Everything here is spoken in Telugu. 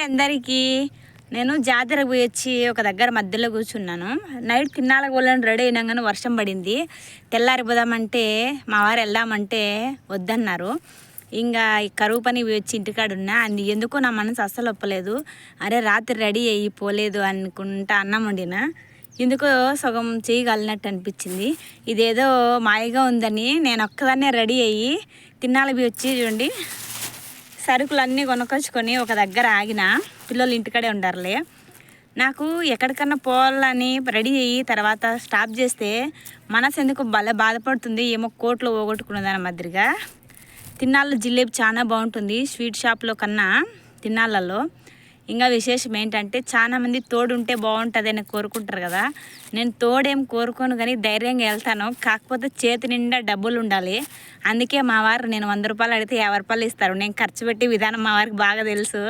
అందరికీ. నేను జాతరకు పోయి వచ్చి ఒక దగ్గర మధ్యలో కూర్చున్నాను. నైట్ తిన్నాళ్ళకి వెళ్ళని రెడీ అయినాగానే వర్షం పడింది. తెల్లారిపోదామంటే మా వారు వెళ్దామంటే వద్దన్నారు. ఇంకా ఈ కరువు పని వచ్చి ఇంటికాడ ఉన్నా. అది ఎందుకో నా మనసు అస్సలు ఒప్పలేదు. అరే రాత్రి రెడీ అయ్యి పోలేదు అనుకుంటా అన్నం వండిన. ఎందుకో సగం చేయగలిగినట్టు అనిపించింది. ఇదేదో మాయగా ఉందని నేను ఒక్కదాన్నే రెడీ అయ్యి తిన్నాళ్ళకి వచ్చి చూడండి సరుకులు అన్నీ కొనుక్కొచ్చుకొని ఒక దగ్గర ఆగిన. పిల్లలు ఇంటికాడే ఉండారులే. నాకు ఎక్కడికన్నా పోవాలని రెడీ అయ్యి తర్వాత స్టాప్ చేస్తే మనసు ఎందుకు భలే బాధపడుతుంది. ఏమో కోట్లో పోగొట్టుకున్నదాని మాదిరిగా. తిన్నాళ్ళ జిలేబీ చాలా బాగుంటుంది స్వీట్ షాప్లో కన్నా తిన్నాళ్ళలో. ఇంకా విశేషం ఏంటంటే చాలామంది తోడుంటే బాగుంటుంది అని కోరుకుంటారు కదా. నేను తోడేం కోరుకోను కానీ ధైర్యంగా వెళ్తాను. కాకపోతే చేతి నిండా డబ్బులు ఉండాలి. అందుకే మా వారు నేను 100 రూపాయలు అడిగితే 50 రూపాయలు ఇస్తారు. నేను ఖర్చు పెట్టే విధానం మా వారికి బాగా తెలుసు.